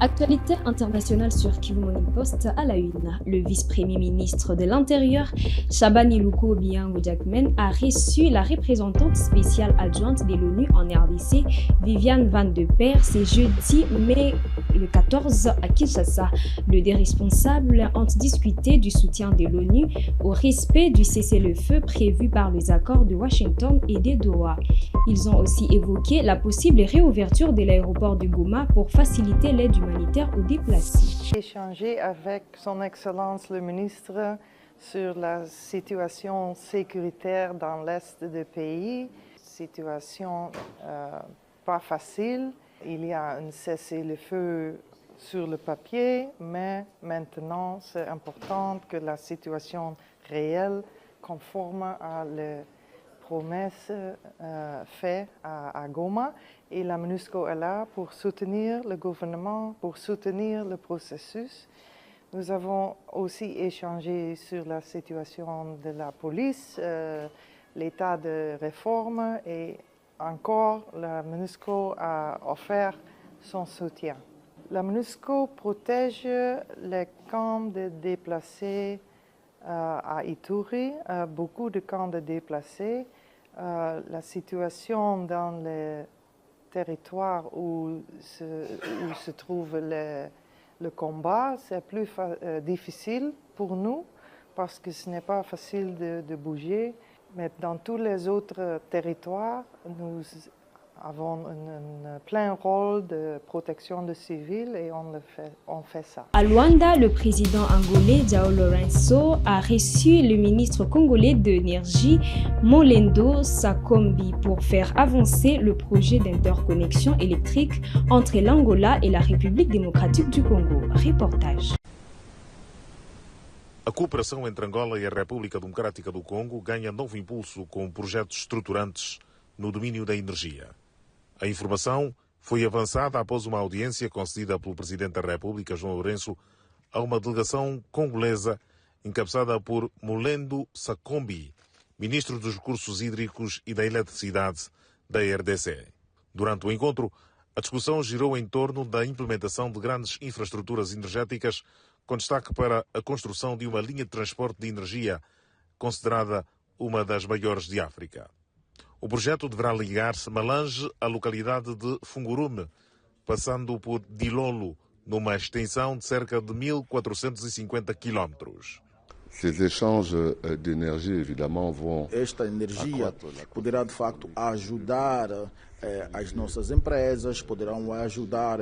Actualité internationale sur Kivu Morning Post à la une. Le vice-premier ministre de l'Intérieur, Shabani Luko Obiango Jackman, a reçu la représentante spéciale adjointe de l'ONU en RDC, Viviane Van de Peer, ce jeudi mai le 14 à Kinshasa. Les deux responsables ont discuté du soutien de l'ONU au respect du cessez-le-feu prévu par les accords de Washington et de Doha. Ils ont aussi évoqué la possible réouverture de l'aéroport de Goma pour faciliter l'aide humanitaire aux déplacés. J'ai échangé avec son Excellence le ministre sur la situation sécuritaire dans l'est du pays. Situation pas facile. Il y a un cessez-le-feu sur le papier, mais maintenant c'est important que la situation réelle, conforme à les promesses faites à Goma, et la MONUSCO est là pour soutenir le gouvernement, pour soutenir le processus. Nous avons aussi échangé sur la situation de la police, l'état de réforme, et encore la MONUSCO a offert son soutien. La MONUSCO protège les camps de déplacés à Ituri, beaucoup de camps de déplacés. La situation dans les territoires où se trouve le combat, c'est plus difficile pour nous parce que ce n'est pas facile de bouger. Mais dans tous les autres territoires, nous avons un plein rôle de protection des civils et on fait ça. À Luanda, le président angolais João Lourenço a reçu le ministre congolais de l'énergie Molendo Sakombi pour faire avancer le projet d'interconnexion électrique entre l'Angola et la République démocratique du Congo. Reportage. A cooperação entre Angola e a República Democrática do Congo ganha novo impulso com projetos estruturantes no domínio da energia. A informação foi avançada após uma audiência concedida pelo Presidente da República, João Lourenço, a uma delegação congolesa encabeçada por Molendo Sakombi, Ministro dos Recursos Hídricos e da Eletricidade da RDC. Durante o encontro, a discussão girou em torno da implementação de grandes infraestruturas energéticas, com destaque para a construção de uma linha de transporte de energia, considerada uma das maiores de África. O projeto deverá ligar-se Malange à localidade de Fungurume, passando por Dilolo, numa extensão de cerca de 1.450 quilómetros. Ces échanges d'énergie, évidemment, vont... Esta energia poderá, de facto, ajudar as nossas empresas, poderão ajudar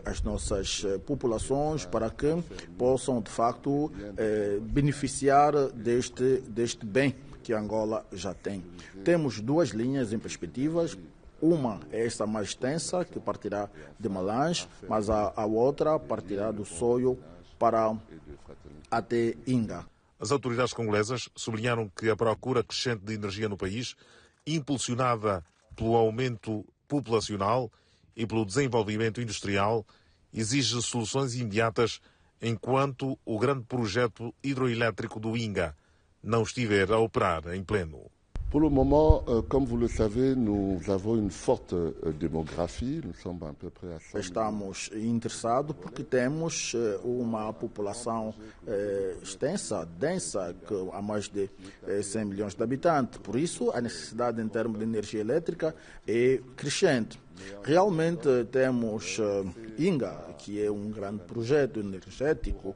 as nossas populações para que possam, de facto, beneficiar deste bem que Angola já tem. Temos duas linhas em perspectivas. Uma é esta mais extensa, que partirá de Malange, mas a outra partirá do Soio para até Inga. As autoridades congolesas sublinharam que a procura crescente de energia no país, impulsionada pelo aumento populacional e pelo desenvolvimento industrial, exige soluções imediatas enquanto o grande projeto hidroelétrico do Inga não estiver a operar em pleno. Pour le moment, comme vous le savez, nous avons une forte démographie. Nous sommes à peu près à 100 Estamos interessados porque temos uma população extensa, densa, há mais de 100 milhões de habitantes. Por isso, a necessidade em termos de energia elétrica é crescente. Realmente temos Inga, que é um grande projeto energético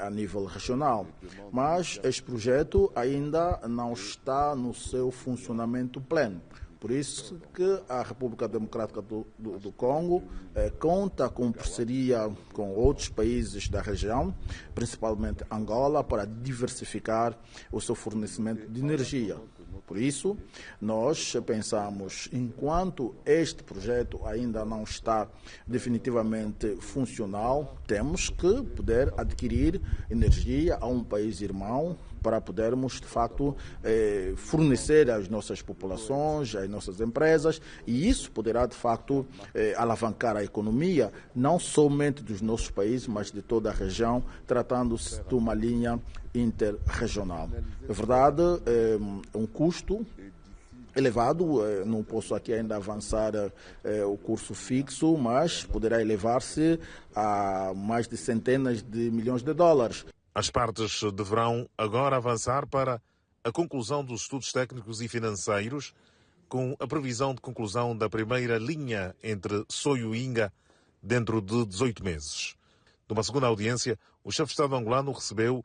a nível regional, mas este projeto ainda não está no seu funcionamento pleno. Por isso que a República Democrática do Congo conta com parceria com outros países da região, principalmente Angola, para diversificar o seu fornecimento de energia. Por isso, nós pensamos, enquanto este projeto ainda não está definitivamente funcional, temos que poder adquirir energia a um país irmão para podermos, de facto, fornecer às nossas populações, às nossas empresas, e isso poderá, de facto, alavancar a economia, não somente dos nossos países, mas de toda a região, tratando-se de uma linha interregional. É verdade, é um custo elevado, não posso aqui ainda avançar o curso fixo, mas poderá elevar-se a mais de centenas de milhões de dólares. As partes deverão agora avançar para a conclusão dos estudos técnicos e financeiros, com a previsão de conclusão da primeira linha entre Soio e Inga dentro de 18 meses. Numa segunda audiência, o chefe de Estado angolano recebeu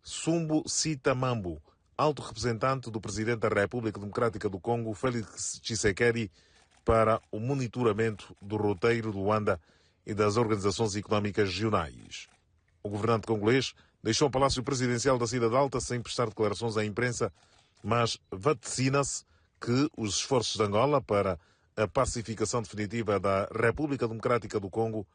Sumbu Sita Mambo, alto representante do presidente da República Democrática do Congo, Félix Tshisekedi, para o monitoramento do roteiro do Luanda e das organizações económicas regionais. O governante congolês deixou o Palácio Presidencial da Cidade Alta sem prestar declarações à imprensa, mas vaticina-se que os esforços de Angola para a pacificação definitiva da República Democrática do Congo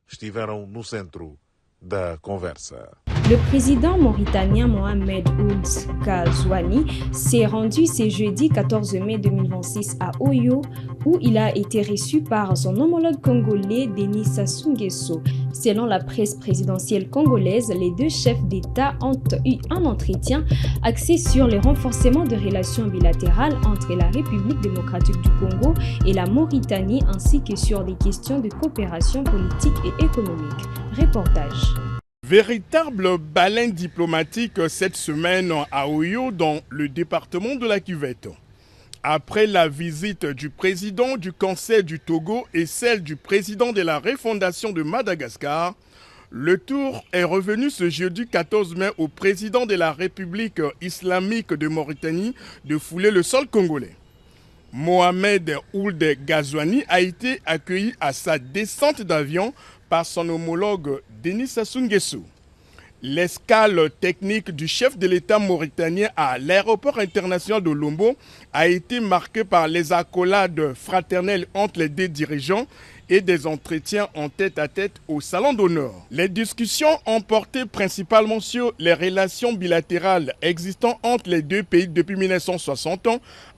estiveram no centro da conversa. Le président mauritanien Mohamed Ould Ghazouani s'est rendu ce jeudi 14 mai 2026 à Oyo, où il a été reçu par son homologue congolais Denis Sassou Nguesso. Selon la presse présidentielle congolaise, les deux chefs d'État ont eu un entretien axé sur le renforcement de relations bilatérales entre la République démocratique du Congo et la Mauritanie, ainsi que sur des questions de coopération politique et économique. Reportage. Véritable baleine diplomatique cette semaine à Oyo, dans le département de la Cuvette. Après la visite du président du Conseil du Togo et celle du président de la refondation de Madagascar, le tour est revenu ce jeudi 14 mai au président de la République islamique de Mauritanie de fouler le sol congolais. Mohamed Ould Ghazouani a été accueilli à sa descente d'avion par son homologue Denis Sassou Nguesso. L'escale technique du chef de l'État mauritanien à l'aéroport international de Lombo a été marquée par les accolades fraternelles entre les deux dirigeants et des entretiens en tête-à-tête au Salon d'honneur. Les discussions ont porté principalement sur les relations bilatérales existantes entre les deux pays depuis 1960,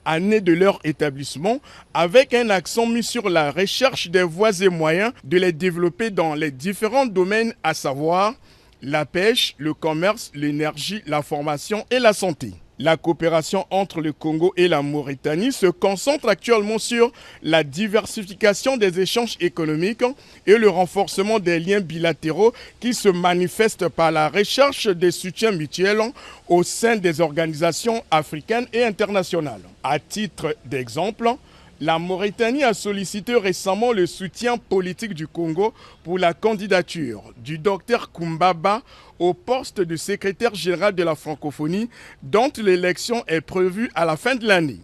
année de leur établissement, avec un accent mis sur la recherche des voies et moyens de les développer dans les différents domaines, à savoir la pêche, le commerce, l'énergie, la formation et la santé. La coopération entre le Congo et la Mauritanie se concentre actuellement sur la diversification des échanges économiques et le renforcement des liens bilatéraux qui se manifestent par la recherche des soutiens mutuels au sein des organisations africaines et internationales. À titre d'exemple, la Mauritanie a sollicité récemment le soutien politique du Congo pour la candidature du Dr Kumbaba au poste de secrétaire général de la francophonie, dont l'élection est prévue à la fin de l'année.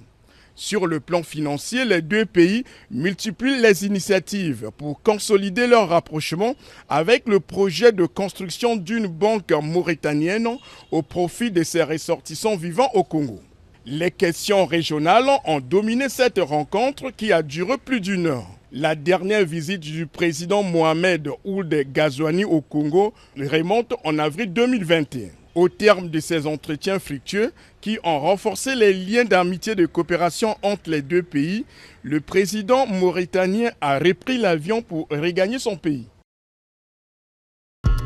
Sur le plan financier, les deux pays multiplient les initiatives pour consolider leur rapprochement avec le projet de construction d'une banque mauritanienne au profit de ses ressortissants vivant au Congo. Les questions régionales ont dominé cette rencontre qui a duré plus d'une heure. La dernière visite du président Mohamed Ould Ghazouani au Congo remonte en avril 2021. Au terme de ces entretiens fructueux qui ont renforcé les liens d'amitié et de coopération entre les deux pays, le président mauritanien a repris l'avion pour regagner son pays.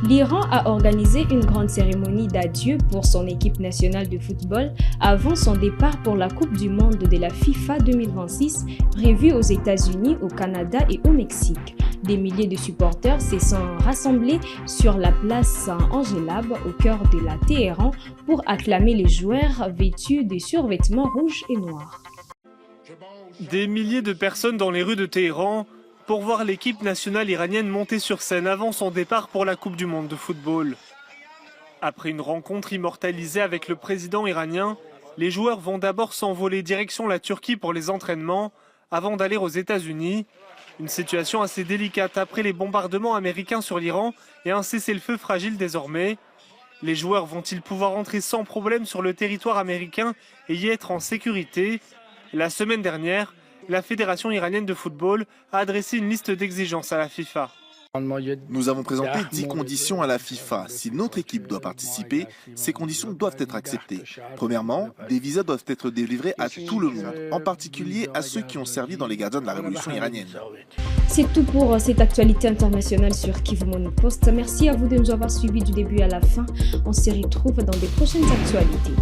L'Iran a organisé une grande cérémonie d'adieu pour son équipe nationale de football avant son départ pour la Coupe du Monde de la FIFA 2026, prévue aux États-Unis, au Canada et au Mexique. Des milliers de supporters se sont rassemblés sur la place Angelab au cœur de la Téhéran pour acclamer les joueurs vêtus de survêtements rouges et noirs. Des milliers de personnes dans les rues de Téhéran pour voir l'équipe nationale iranienne monter sur scène avant son départ pour la Coupe du Monde de football. Après une rencontre immortalisée avec le président iranien, les joueurs vont d'abord s'envoler direction la Turquie pour les entraînements avant d'aller aux États-Unis. Une situation assez délicate après les bombardements américains sur l'Iran et un cessez-le-feu fragile désormais. Les joueurs vont-ils pouvoir entrer sans problème sur le territoire américain et y être en sécurité? La semaine dernière, la Fédération iranienne de football a adressé une liste d'exigences à la FIFA. Nous avons présenté 10 conditions à la FIFA. Si notre équipe doit participer, ces conditions doivent être acceptées. Premièrement, des visas doivent être délivrés à tout le monde, en particulier à ceux qui ont servi dans les gardiens de la révolution iranienne. C'est tout pour cette actualité internationale sur Kivu Morning Post. Merci à vous de nous avoir suivis du début à la fin. On se retrouve dans des prochaines actualités.